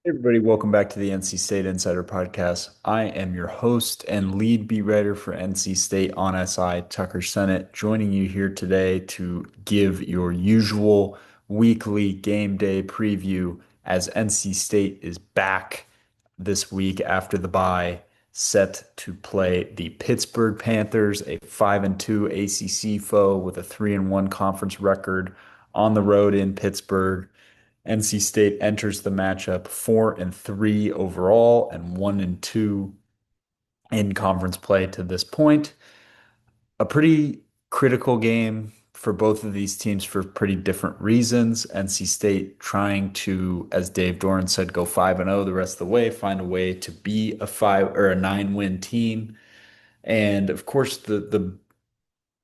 Hey everybody, welcome back to the NC State Insider Podcast. I am your host and lead beat writer for NC State on SI, Tucker Sennett, joining you here today to give your usual weekly game day preview as NC State is back this week after the bye, set to play the Pittsburgh Panthers, a 5-2 ACC foe with a 3-1 conference record on the road in Pittsburgh. NC State enters the matchup 4-3 overall and 1-2 in conference play to this point. A pretty critical game for both of these teams for pretty different reasons. NC State trying to, as Dave Doran said, go 5-0 the rest of the way, find a way to be a 9-win team. And of course, the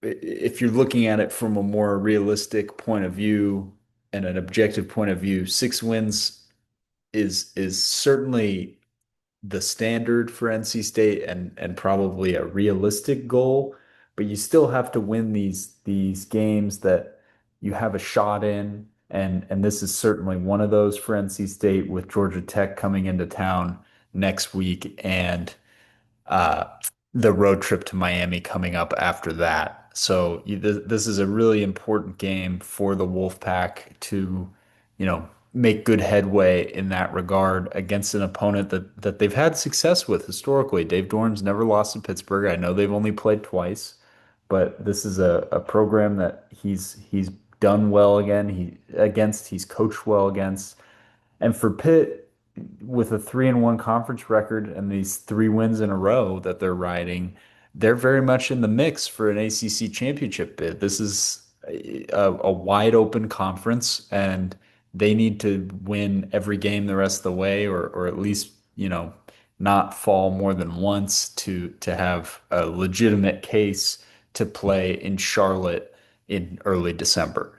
if you're looking at it from a more realistic point of view and an objective point of view, 6 wins is certainly the standard for NC State and probably a realistic goal, but you still have to win these games that you have a shot in, and this is certainly one of those for NC State with Georgia Tech coming into town next week and uh, the road trip to Miami coming up after that. So this is a really important game for the Wolfpack to, make good headway in that regard against an opponent that they've had success with historically. Dave Doran's never lost to Pittsburgh. I know they've only played twice, but this is a program that he's done well he's coached well against. And for Pitt, with a 3-1 conference record and these 3 wins in a row that they're riding, they're very much in the mix for an ACC championship bid. This is a wide open conference, and they need to win every game the rest of the way, or at least, not fall more than once to have a legitimate case to play in Charlotte in early December.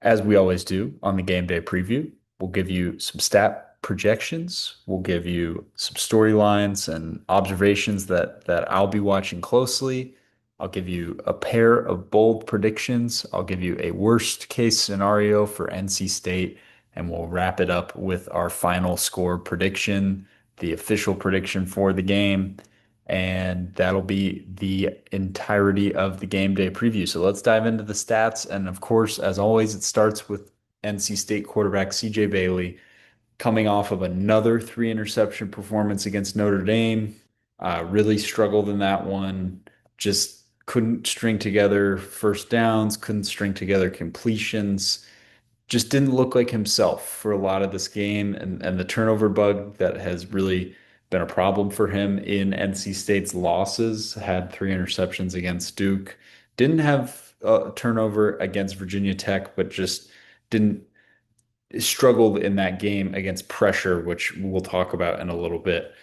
As we always do on the game day preview, we'll give you some stat projections. We'll give you some storylines and observations that I'll be watching closely. I'll give you a pair of bold predictions. I'll give you a worst case scenario for NC State, and we'll wrap it up with our final score prediction, the official prediction for the game. And that'll be the entirety of the game day preview. So let's dive into the stats. And of course, as always, it starts with NC State quarterback CJ Bailey coming off of another 3 interception performance against Notre Dame. Really struggled in that one. Just couldn't string together first downs, couldn't string together completions, just didn't look like himself for a lot of this game. And the turnover bug that has really been a problem for him in NC State's losses, had 3 interceptions against Duke, didn't have a turnover against Virginia Tech, but just didn't struggled in that game against pressure, which we'll talk about in a little bit.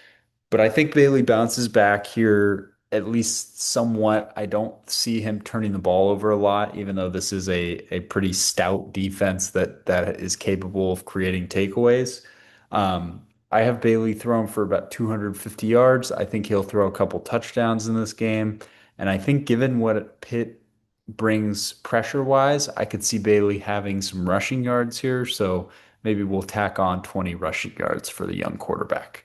But I think Bailey bounces back here at least somewhat. I don't see him turning the ball over a lot, even though this is a pretty stout defense that is capable of creating takeaways. I have Bailey thrown for about 250 yards. I think he'll throw a couple touchdowns in this game. And I think given what Pitt brings pressure wise, I could see Bailey having some rushing yards here. So maybe we'll tack on 20 rushing yards for the young quarterback.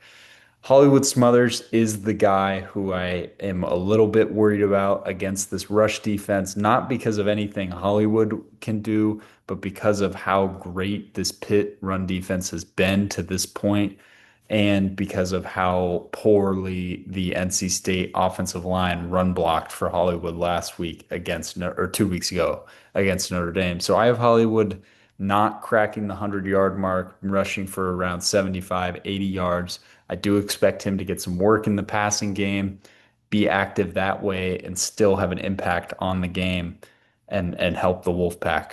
Hollywood Smothers is the guy who I am a little bit worried about against this rush defense, not because of anything Hollywood can do, but because of how great this Pitt run defense has been to this point, and because of how poorly the NC State offensive line run blocked for Hollywood last week or 2 weeks ago against Notre Dame. So I have Hollywood not cracking the 100-yard mark, rushing for around 75, 80 yards. I do expect him to get some work in the passing game, be active that way, and still have an impact on the game and help the Wolfpack.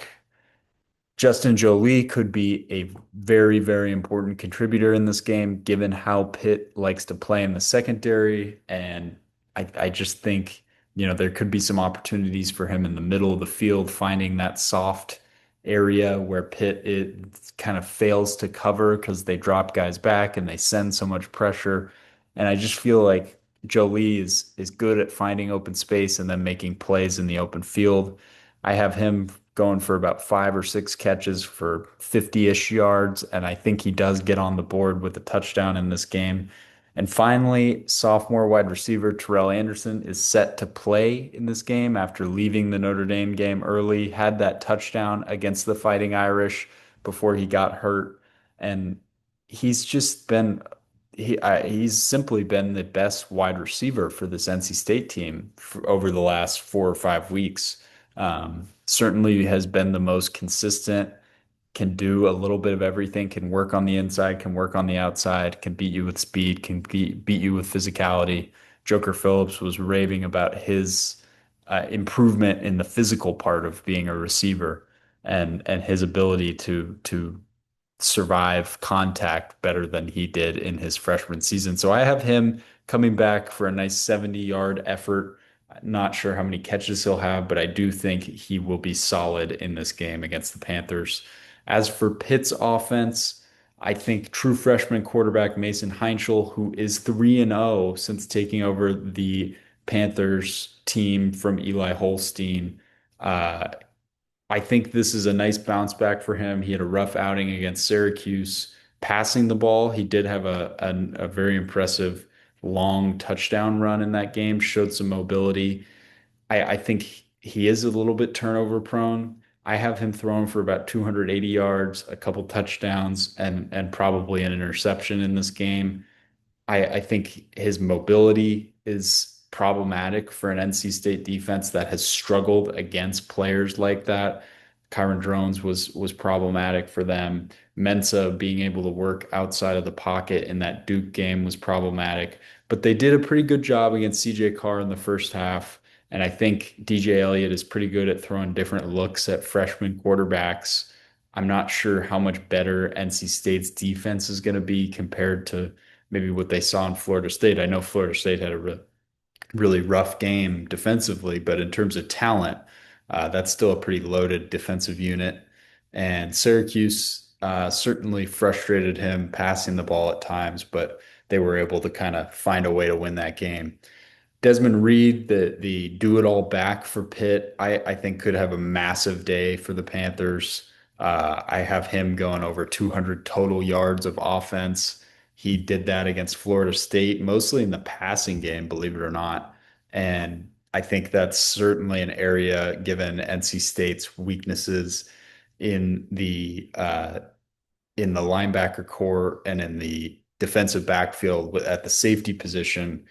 Justin Jolie could be a very, very important contributor in this game, given how Pitt likes to play in the secondary. And I just think, there could be some opportunities for him in the middle of the field, finding that soft area where Pitt it kind of fails to cover because they drop guys back and they send so much pressure. And I just feel like Jolie is good at finding open space and then making plays in the open field. I have him going for about 5 or 6 catches for 50-ish yards, and I think he does get on the board with a touchdown in this game. And finally, sophomore wide receiver Terrell Anderson is set to play in this game after leaving the Notre Dame game early, had that touchdown against the Fighting Irish before he got hurt. And he's just been he's simply been the best wide receiver for this NC State team over the last 4 or 5 weeks. Certainly has been the most consistent, can do a little bit of everything, can work on the inside, can work on the outside, can beat you with speed, can beat you with physicality. Joker Phillips was raving about his improvement in the physical part of being a receiver and his ability to survive contact better than he did in his freshman season. So I have him coming back for a nice 70-yard effort. Not sure how many catches he'll have, but I do think he will be solid in this game against the Panthers. As for Pitt's offense, I think true freshman quarterback Mason Heinschel, who is 3-0 since taking over the Panthers team from Eli Holstein, uh, I think this is a nice bounce back for him. He had a rough outing against Syracuse passing the ball. He did have a very impressive long touchdown run in that game, showed some mobility. I think he is a little bit turnover prone. I have him thrown for about 280 yards, a couple touchdowns, and probably an interception in this game. I think his mobility is problematic for an NC State defense that has struggled against players like that. Kyron Drones was problematic for them. Mensa being able to work outside of the pocket in that Duke game was problematic. But they did a pretty good job against CJ Carr in the first half. And I think DJ Elliott is pretty good at throwing different looks at freshman quarterbacks. I'm not sure how much better NC State's defense is going to be compared to maybe what they saw in Florida State. I know Florida State had a really rough game defensively, but in terms of talent, that's still a pretty loaded defensive unit. And Syracuse certainly frustrated him passing the ball at times, but they were able to kind of find a way to win that game. Desmond Reed, the do-it-all back for Pitt, I think could have a massive day for the Panthers. I have him going over 200 total yards of offense. He did that against Florida State, mostly in the passing game, believe it or not. And I think that's certainly an area, given NC State's weaknesses in the linebacker core and in the defensive backfield at the safety position.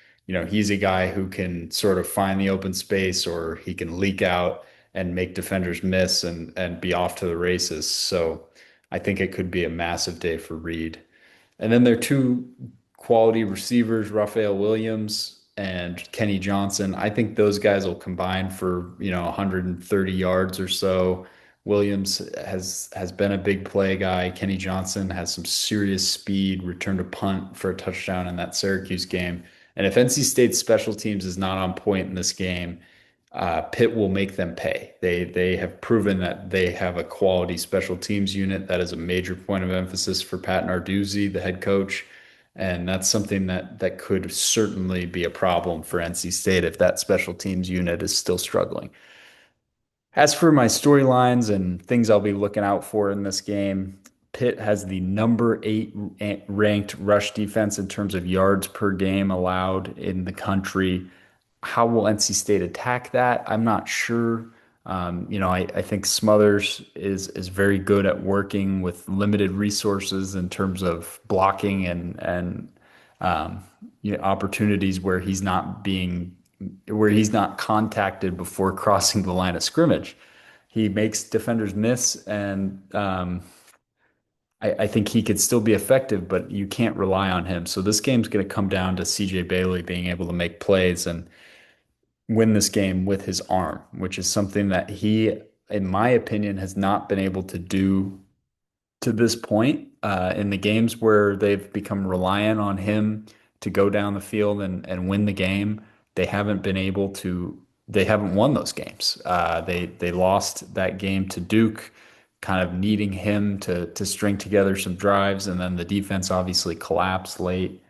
He's a guy who can sort of find the open space or he can leak out and make defenders miss and be off to the races. So I think it could be a massive day for Reed. And then there are two quality receivers, Raphael Williams and Kenny Johnson. I think those guys will combine for, 130 yards or so. Williams has been a big play guy. Kenny Johnson has some serious speed, returned a punt for a touchdown in that Syracuse game. And if NC State's special teams is not on point in this game, Pitt will make them pay. They have proven that they have a quality special teams unit. That is a major point of emphasis for Pat Narduzzi, the head coach. And that's something that could certainly be a problem for NC State if that special teams unit is still struggling. As for my storylines and things I'll be looking out for in this game, Pitt has the number 8 ranked rush defense in terms of yards per game allowed in the country. How will NC State attack that? I'm not sure. I think Smothers is very good at working with limited resources in terms of blocking and opportunities where he's not contacted before crossing the line of scrimmage. He makes defenders miss, and I think he could still be effective, but you can't rely on him. So this game's going to come down to CJ Bailey being able to make plays and win this game with his arm, which is something that he, in my opinion, has not been able to do to this point in the games where they've become reliant on him to go down the field and win the game. They haven't been able to. They haven't won those games. They lost that game to Duke, kind of needing him to string together some drives, and then the defense obviously collapsed late.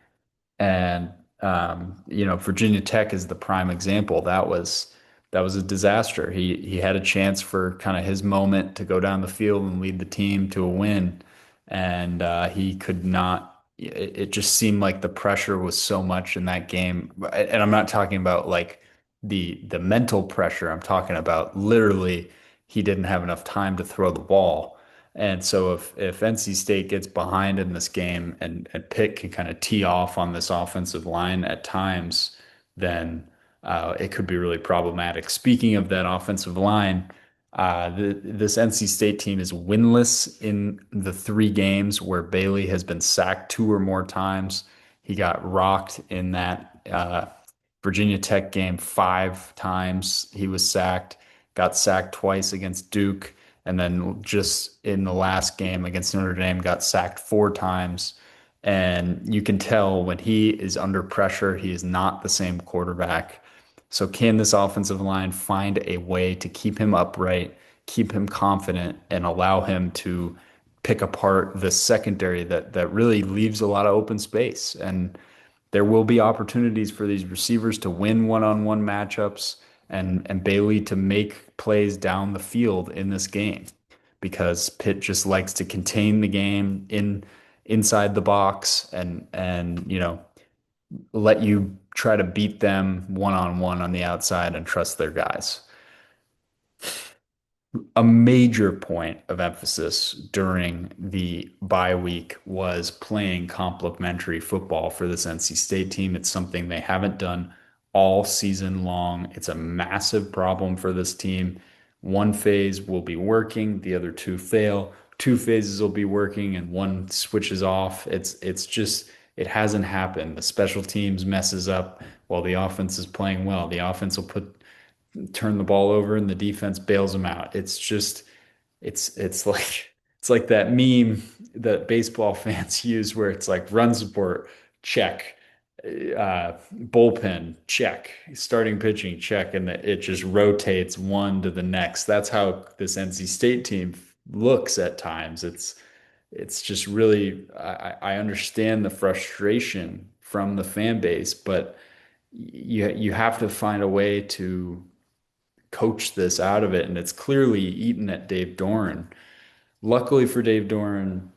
And Virginia Tech is the prime example. That was that was a disaster. He had a chance for kind of his moment to go down the field and lead the team to a win, and he could not. It just seemed like the pressure was so much in that game, and I'm not talking about like the mental pressure. I'm talking about literally he didn't have enough time to throw the ball. And so if NC State gets behind in this game and Pitt can kind of tee off on this offensive line at times, then it could be really problematic. Speaking of that offensive line, this NC State team is winless in the three games where Bailey has been sacked two or more times. He got rocked in that Virginia Tech game five times. He was sacked, got sacked twice against Duke, and then just in the last game against Notre Dame, got sacked four times. And you can tell when he is under pressure, he is not the same quarterback. So, can this offensive line find a way to keep him upright, keep him confident, and allow him to pick apart the secondary that really leaves a lot of open space? And there will be opportunities for these receivers to win one-on-one matchups and Bailey to make plays down the field in this game because Pitt just likes to contain the game inside the box and let you try to beat them one-on-one on the outside and trust their guys. A major point of emphasis during the bye week was playing complementary football for this NC State team. It's something they haven't done all season long. It's a massive problem for this team. One phase will be working, the other two fail. Two phases will be working, and one switches off. It's just it hasn't happened. The special teams messes up while the offense is playing well. The offense will turn the ball over and the defense bails them out. It's just it's like that meme that baseball fans use where it's like run support, check, bullpen, check, starting pitching, check, and it just rotates one to the next. That's how this NC State team looks at times. It's just really I understand the frustration from the fan base, but you have to find a way to coach this out of it, and it's clearly eaten at Dave Doran. Luckily for Dave Doran,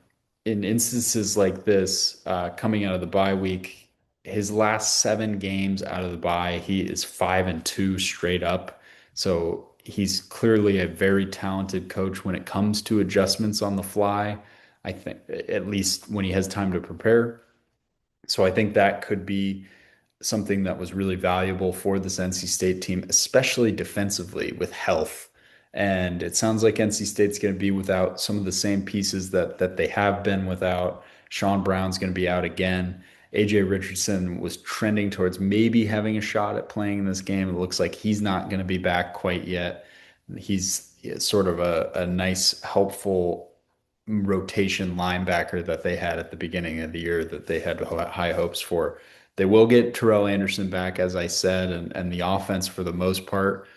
in instances like this, coming out of the bye week, his last seven games out of the bye, he is 5-2 straight up. So he's clearly a very talented coach when it comes to adjustments on the fly. I think at least when he has time to prepare. So I think that could be something that was really valuable for this NC State team, especially defensively with health. And it sounds like NC State's going to be without some of the same pieces that they have been without. Sean Brown's going to be out again. AJ Richardson was trending towards maybe having a shot at playing in this game. It looks like he's not going to be back quite yet. He's sort of a nice, helpful rotation linebacker that they had at the beginning of the year that they had high hopes for. They will get Terrell Anderson back, as I said, and the offense for the most part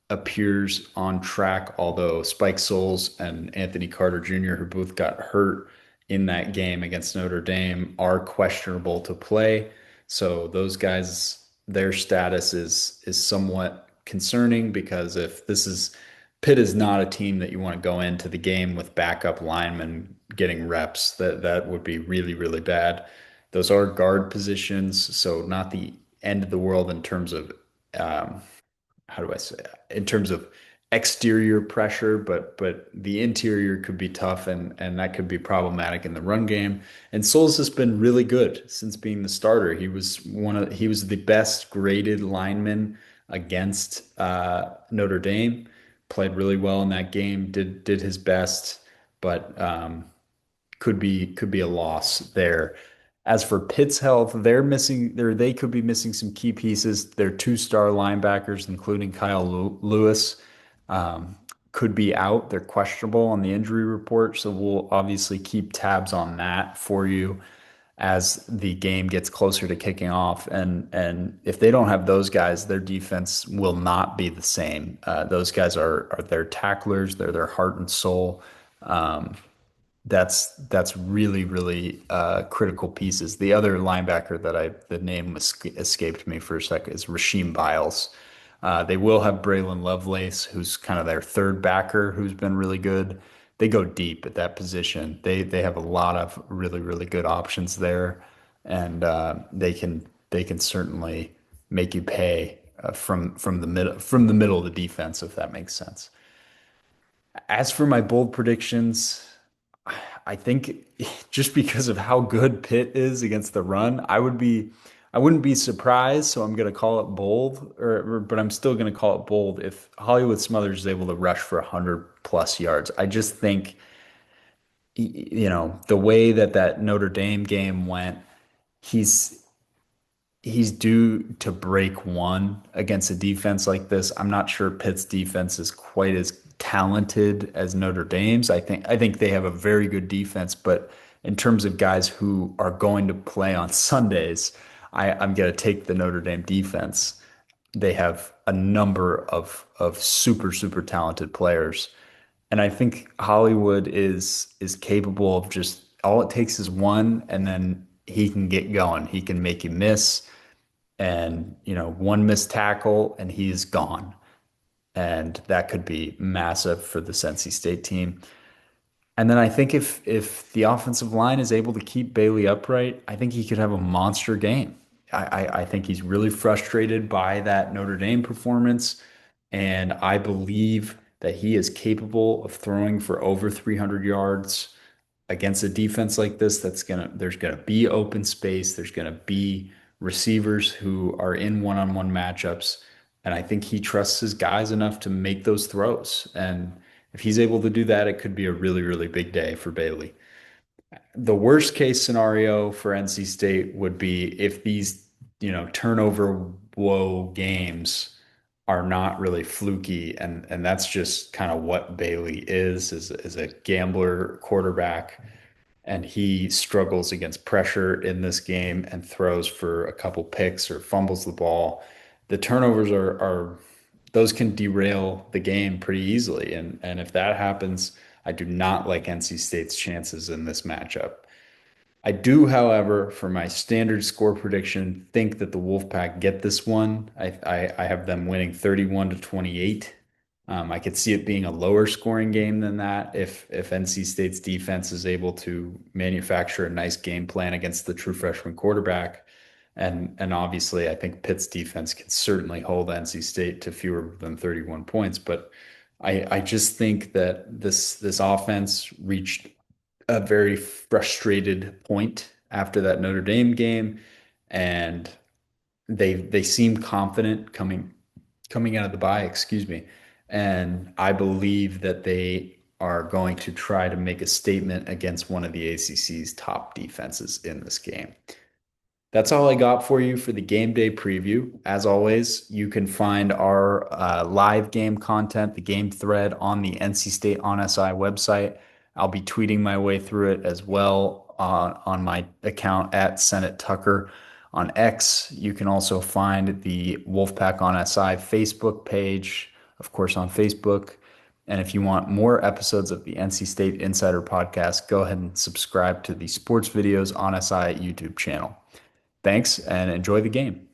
appears on track, although Spike Souls and Anthony Carter Jr., who both got hurt in that game against Notre Dame, are questionable to play. So those guys, their status is somewhat concerning because if this is Pitt is not a team that you want to go into the game with backup linemen getting reps. That would be really, really bad. Those are guard positions, so not the end of the world in terms of how do I say it? In terms of exterior pressure, but the interior could be tough and that could be problematic in the run game. And Souls has been really good since being the starter. He was the best graded lineman against Notre Dame. Played really well in that game. Did his best, but could be a loss there. As for Pitt's health, they could be missing some key pieces. Their two-star linebackers, including Kyle Lewis, could be out. They're questionable on the injury report, so we'll obviously keep tabs on that for you as the game gets closer to kicking off. And if they don't have those guys, their defense will not be the same. Those guys are their tacklers. They're their heart and soul. That's really, really critical pieces. The other linebacker the name escaped me for a second is Rasheem Biles. They will have Braylon Lovelace, who's kind of their third backer, who's been really good. They go deep at that position. They have a lot of really good options there, and they can certainly make you pay from the middle of the defense, if that makes sense. As for my bold predictions, I think just because of how good Pitt is against the run, I wouldn't be surprised. So I'm going to call it bold, but I'm still going to call it bold if Hollywood Smothers is able to rush for 100 plus yards. I just think, the way that Notre Dame game went, he's he's due to break one against a defense like this. I'm not sure Pitt's defense is quite as talented as Notre Dame's. I think they have a very good defense, but in terms of guys who are going to play on Sundays, I'm going to take the Notre Dame defense. They have a number of super talented players, and I think Hollywood is capable of just all it takes is one, and then he can get going. He can make you miss and one missed tackle and he's gone, and that could be massive for the NC State team. And then I think if the offensive line is able to keep Bailey upright, I think he could have a monster game. I think he's really frustrated by that Notre Dame performance, and I believe that he is capable of throwing for over 300 yards against a defense like this. There's gonna be open space. There's gonna be receivers who are in one-on-one matchups, and I think he trusts his guys enough to make those throws. And if he's able to do that, it could be a really big day for Bailey. The worst case scenario for NC State would be if these, turnover woe games are not really fluky, and that's just kind of what Bailey is a gambler quarterback, and he struggles against pressure in this game and throws for a couple picks or fumbles the ball. The turnovers are those can derail the game pretty easily. And if that happens, I do not like NC State's chances in this matchup. I do, however, for my standard score prediction, think that the Wolfpack get this one. I have them winning 31 to 28. I could see it being a lower scoring game than that if NC State's defense is able to manufacture a nice game plan against the true freshman quarterback. And obviously, I think Pitt's defense can certainly hold NC State to fewer than 31 points. But I just think that this offense reached a very frustrated point after that Notre Dame game, and they seemed confident coming out of the bye, excuse me. And I believe that they are going to try to make a statement against one of the ACC's top defenses in this game. That's all I got for you for the game day preview. As always, you can find our live game content, the game thread on the NC State on SI website. I'll be tweeting my way through it as well on my account at Senate Tucker on X. You can also find the Wolfpack on SI Facebook page, of course, on Facebook. And if you want more episodes of the NC State Insider podcast, go ahead and subscribe to the Sports Videos on SI YouTube channel. Thanks and enjoy the game.